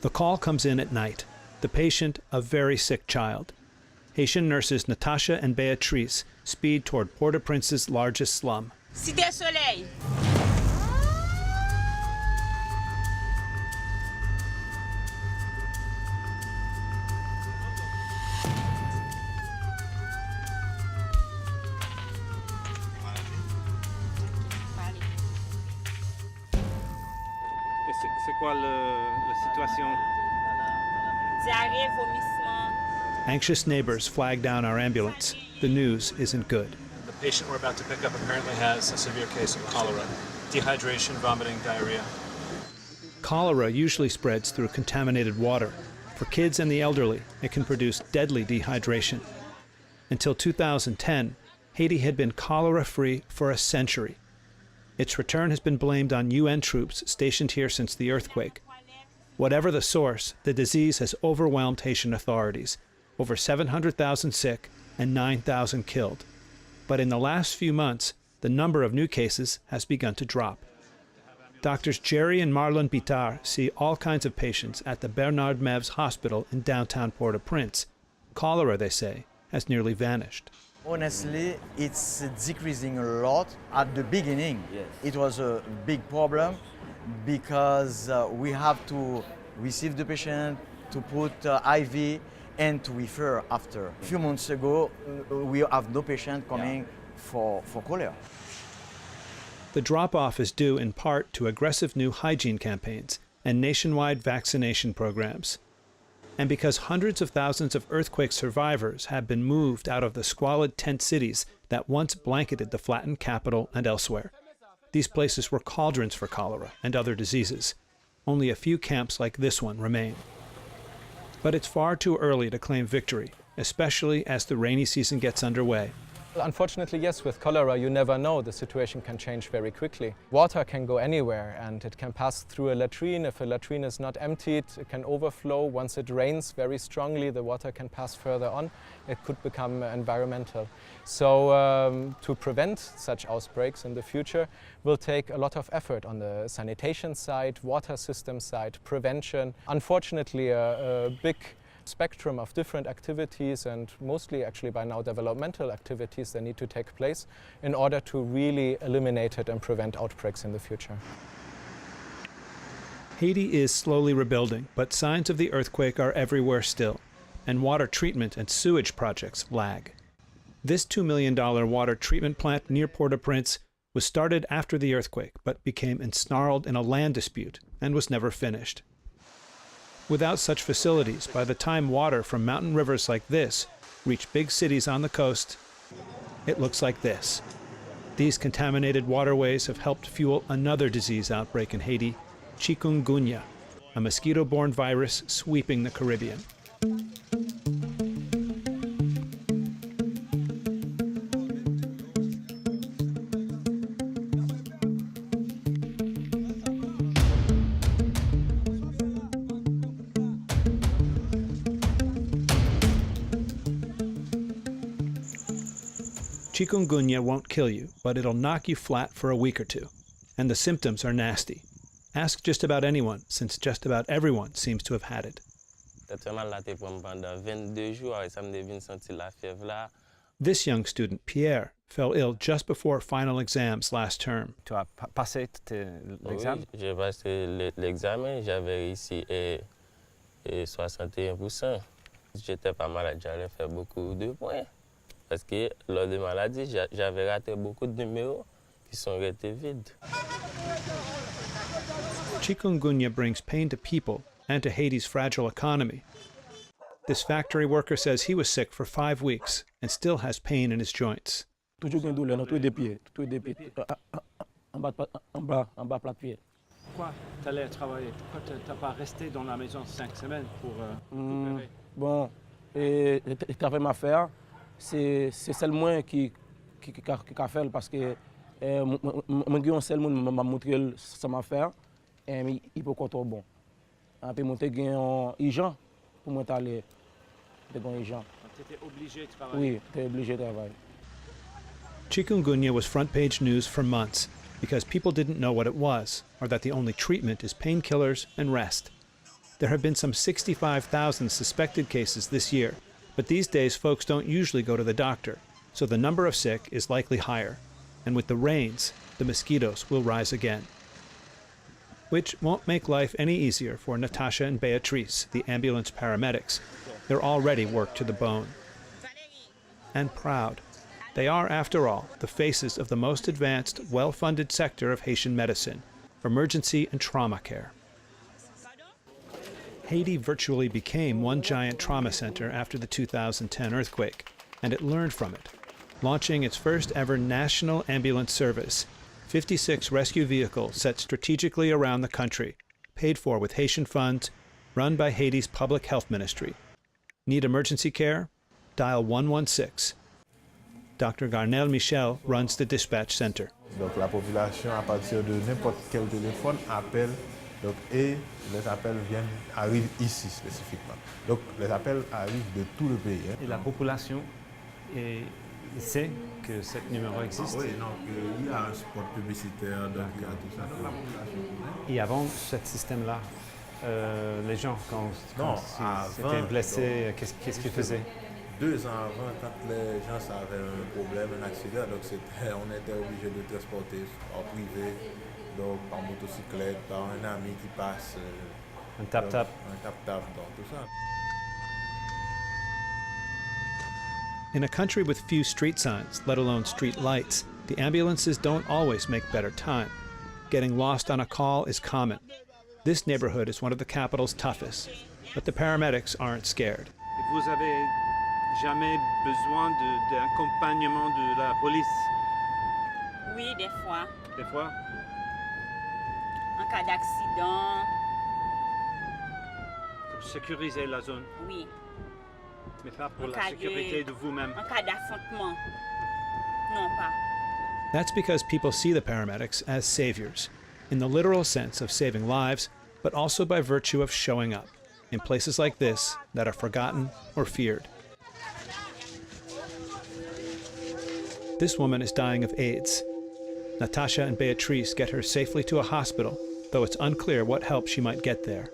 The call comes in at night. The patient, a very sick child. Haitian nurses Natasha and Beatrice speed toward Port-au-Prince's largest slum. Cité Soleil. C'est quoi la situation? Diarrhée, vomissement. Anxious neighbors flag down our ambulance. The news isn't good. The patient we're about to pick up apparently has a severe case of cholera. Dehydration, vomiting, diarrhea. Cholera usually spreads through contaminated water. For kids and the elderly, it can produce deadly dehydration. Until 2010, Haiti had been cholera-free for a century. Its return has been blamed on UN troops stationed here since the earthquake. Whatever the source, the disease has overwhelmed Haitian authorities. Over 700,000 sick and 9,000 killed. But in the last few months, the number of new cases has begun to drop. Doctors Jerry and Marlon Bitar see all kinds of patients at the Bernard Meves Hospital in downtown Port-au-Prince. Cholera, they say, has nearly vanished. Honestly, it's decreasing a lot. At the beginning, yes, it was a big problem because we have to receive the patient, to put IV, and to refer after. A few months ago, we have no patient coming for cholera. The drop-off is due in part to aggressive new hygiene campaigns and nationwide vaccination programs. And because hundreds of thousands of earthquake survivors have been moved out of the squalid tent cities that once blanketed the flattened capital and elsewhere. These places were cauldrons for cholera and other diseases. Only a few camps like this one remain. But it's far too early to claim victory, especially as the rainy season gets underway. Unfortunately, yes, with cholera you never know. The situation can change very quickly. Water can go anywhere and it can pass through a latrine. If a latrine is not emptied, it can overflow. Once it rains very strongly, the water can pass further on. It could become environmental. So to prevent such outbreaks in the future will take a lot of effort on the sanitation side, water system side, prevention. Unfortunately, a big spectrum of different activities and mostly actually by now developmental activities that need to take place in order to really eliminate it and prevent outbreaks in the future. Haiti is slowly rebuilding, but signs of the earthquake are everywhere still, and water treatment and sewage projects lag. This $2 million water treatment plant near Port-au-Prince was started after the earthquake, but became ensnarled in a land dispute and was never finished. Without such facilities, by the time water from mountain rivers like this reach big cities on the coast, it looks like this. These contaminated waterways have helped fuel another disease outbreak in Haiti, Chikungunya, a mosquito-borne virus sweeping the Caribbean. Chikungunya won't kill you, but it'll knock you flat for a week or two. And the symptoms are nasty. Ask just about anyone, since just about everyone seems to have had it. This young student, Pierre, fell ill just before final exams last term. Tu as passé l'examen? Oui, j'ai passé l'examen, j'avais réussi 61%. J'étais pas malade, j'allais faire beaucoup de points. Parce que lors de maladie, j'avais raté beaucoup de numéros qui sont restés vides. Chikungunya brings pain to people and to Haiti's fragile economy. This factory worker says he was sick for 5 weeks and still has pain in his joints. Toujours une douleur dans tous les pieds, en bas plat pied. Pourquoi tu allais travailler? Pourquoi tu n'as pas resté dans la maison 5 semaines pour récupérer? Bon, et le travail m'a fait, c'est seulement qui a fait parce que mon seul monde m'a montré ça m'a fait et il peut contrôler bon. Après monter gain agent pour moi aller de bon agent. Tu étais obligé de travailler. Oui, tu es obligé de travailler. Chikungunya was front-page news for months because people didn't know what it was or that the only treatment is painkillers and rest. There have been some 65,000 suspected cases this year, but these days folks don't usually go to the doctor, so the number of sick is likely higher. And with the rains, the mosquitoes will rise again. Which won't make life any easier for Natasha and Beatrice, the ambulance paramedics. They're already worked to the bone. And proud. They are, after all, the faces of the most advanced, well-funded sector of Haitian medicine, emergency and trauma care. Haiti virtually became one giant trauma center after the 2010 earthquake, and it learned from it, launching its first ever national ambulance service, 56 rescue vehicles set strategically around the country, paid for with Haitian funds, run by Haiti's Public Health Ministry. Need emergency care? Dial 116. Dr. Garnel Michel runs the dispatch center. Donc la population, à partir de n'importe quel téléphone, appelle. Donc, et les appels arrivent ici spécifiquement. Donc les appels arrivent de tout le pays. Et la population sait que ce numéro existe? Oui, donc il y a un spot publicitaire, donc il y a tout ça. Donc la population connaît. Et avant ce système-là, les gens, quand ils étaient blessés, qu'est-ce qu'ils faisaient? 2 ans avant, quand les gens avaient un problème, un accident, donc on était obligé de transporter en privé, donc par motocyclette, par un ami qui passe. Un tap-tap. Un tap-tap, donc tout ça. In a country with few street signs, let alone street lights, the ambulances don't always make better time. Getting lost on a call is common. This neighborhood is one of the capital's toughest, but the paramedics aren't scared. Vous avez jamais besoin d'accompagnement de la police? Oui, des fois. Des fois? En cas d'accident. Pour sécuriser la zone? Oui. Mais pas pour la sécurité de vous-même? En cas d'affrontement. Non, pas. That's because people see the paramedics as saviors, in the literal sense of saving lives, but also by virtue of showing up in places like this that are forgotten or feared. This woman is dying of AIDS. Natasha and Beatrice get her safely to a hospital, though it's unclear what help she might get there.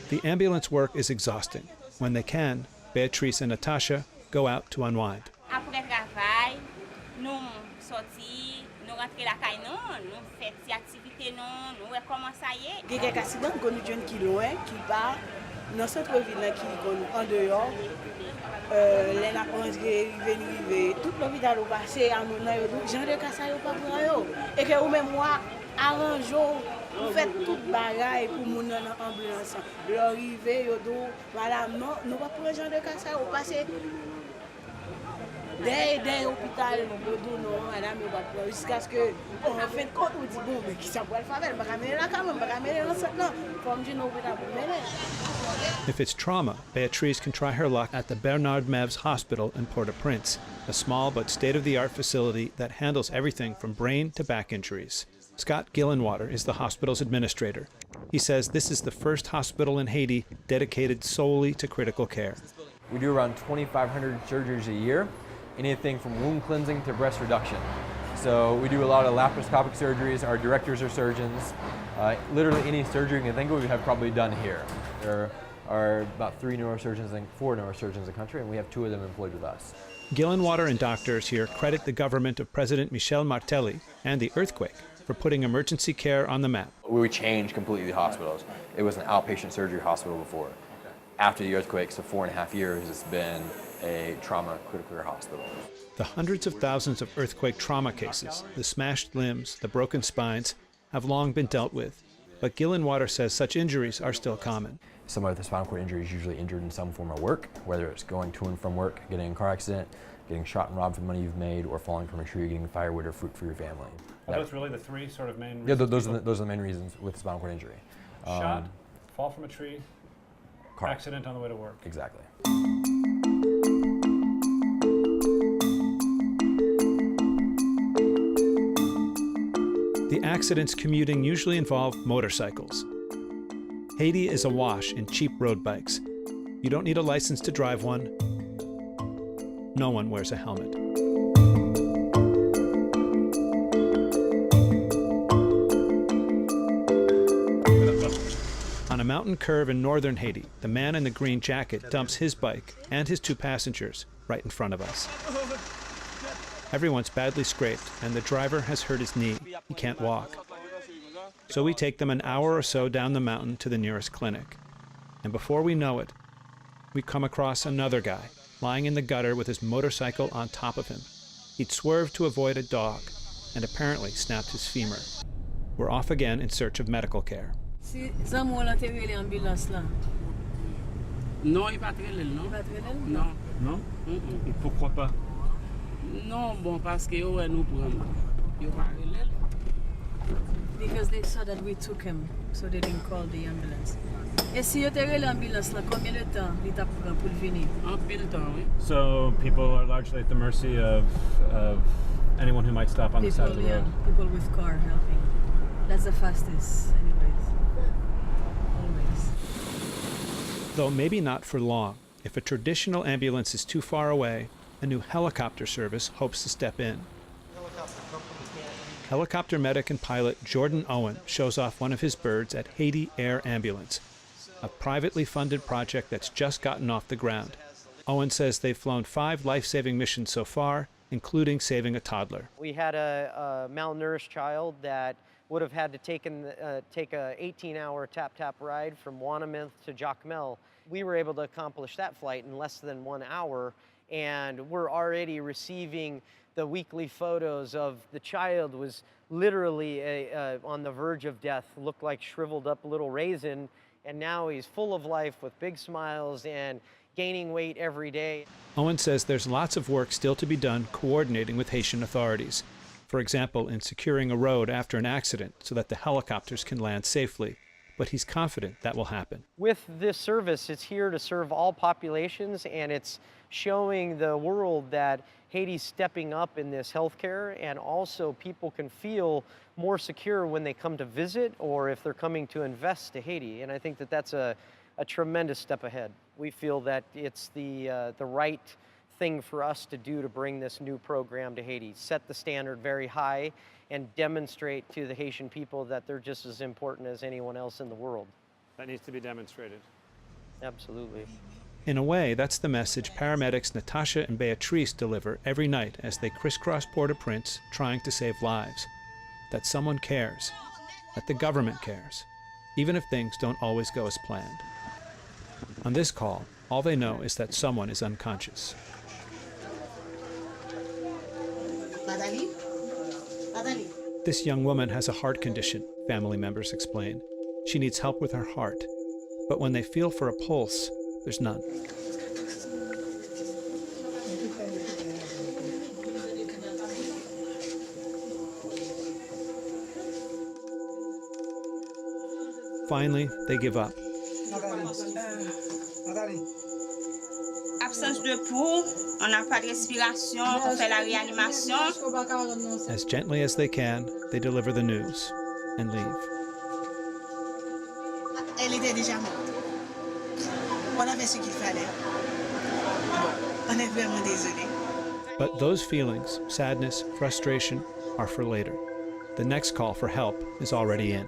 The ambulance work is exhausting. When they can, Beatrice and Natasha go out to unwind. Après travail, nous sortis, nous rentrons la caille, nous faisons des activités, nous comment ça y est. Il y a quelques accidents que nous avons qui loin, qui part dans le centre-ville qui est en dehors. Les nappes rive, tout l'hôpital est passé à mon œil, genre de cas ça y est pas pour eux. Et que vous même moi, arrangeons. Vous faites tout bagaille pour mon ambulance. L'arrivée, voilà, non, nous pas pour les gens de cas ça, on passe des hôpitaux, non, madame, jusqu'à ce que, en fin de compte, on dit, bon, mais qui ça va le faire? On va ramener là quand même, on va ramener là, comme dit, nous, If it's trauma, Beatrice can try her luck at the Bernard Mevs Hospital in Port-au-Prince, a small but state-of-the-art facility that handles everything from brain to back injuries. Scott Gillenwater is the hospital's administrator. He says this is the first hospital in Haiti dedicated solely to critical care. We do around 2,500 surgeries a year, anything from wound cleansing to breast reduction. So we do a lot of laparoscopic surgeries. Our directors are surgeons. Literally any surgery you can think of, we have probably done here. There are about 4 neurosurgeons in the country, and we have 2 of them employed with us. Gillenwater and doctors here credit the government of President Michel Martelly and the earthquake for putting emergency care on the map. We changed completely the hospitals. It was an outpatient surgery hospital before. After the earthquake, so 4.5 years, it's been a trauma critical care hospital. The hundreds of thousands of earthquake trauma cases, the smashed limbs, the broken spines, have long been dealt with. But Gillenwater says such injuries are still common. Somebody with a spinal cord injury is usually injured in some form of work, whether it's going to and from work, getting in a car accident, getting shot and robbed for money you've made, or falling from a tree, getting firewood or fruit for your family. Are those really the 3 sort of main reasons? Yeah, those are the main reasons with spinal cord injury. Shot, fall from a tree, car accident on the way to work. Exactly. The accidents commuting usually involve motorcycles. Haiti is awash in cheap road bikes. You don't need a license to drive one. No one wears a helmet. On a mountain curve in northern Haiti, the man in the green jacket dumps his bike and his 2 passengers right in front of us. Everyone's badly scraped, and the driver has hurt his knee. He can't walk. So we take them an hour or so down the mountain to the nearest clinic. And before we know it, we come across another guy lying in the gutter with his motorcycle on top of him. He'd swerved to avoid a dog and apparently snapped his femur. We're off again in search of medical care. Si Zamou la te rele ambulance la. Non, il pas très l'elle, non? Pas très l'elle? Non. Non? Et pourquoi pas? Non, bon, parce que ouais, nous prenons. Il pas l'elle. Because they saw that we took him, so they didn't call the ambulance. Et si yo te rele ambulance la, combien de temps il t'a pris pour venir? Un peu de temps, oui. So people are largely at the mercy of anyone who might stop on the side of the road. People with car helping. That's the fastest, anyways. Always. Though maybe not for long. If a traditional ambulance is too far away, a new helicopter service hopes to step in. Helicopter medic and pilot Jordan Owen shows off one of his birds at Haiti Air Ambulance, a privately funded project that's just gotten off the ground. Owen says they've flown 5 life-saving missions so far, including saving a toddler. We had a malnourished child that would have had to take a 18-hour tap-tap ride from Wanamith to Jacmel. We were able to accomplish that flight in less than 1 hour, and we're already receiving the weekly photos of the child was literally on the verge of death, looked like shriveled up little raisin, and now he's full of life with big smiles and gaining weight every day. Owen says there's lots of work still to be done coordinating with Haitian authorities. For example, in securing a road after an accident so that the helicopters can land safely. But he's confident that will happen. With this service, it's here to serve all populations, and it's showing the world that Haiti's stepping up in this healthcare, and also people can feel more secure when they come to visit or if they're coming to invest to Haiti. And I think that that's a tremendous step ahead. We feel that it's the right thing for us to do to bring this new program to Haiti, set the standard very high, and demonstrate to the Haitian people that they're just as important as anyone else in the world. That needs to be demonstrated. Absolutely. In a way, that's the message paramedics Natasha and Beatrice deliver every night as they crisscross Port-au-Prince trying to save lives. That someone cares, that the government cares, even if things don't always go as planned. On this call, all they know is that someone is unconscious. This young woman has a heart condition, family members explain. She needs help with her heart. But when they feel for a pulse, there's none. Finally, they give up. Absence de pouls, on n'a pas de respiration, on fait la réanimation. As gently as they can, they deliver the news and leave. Elle était déjà morte. On avait ce qu'il fallait. On est vraiment désolé. But those feelings, sadness, frustration, are for later. The next call for help is already in.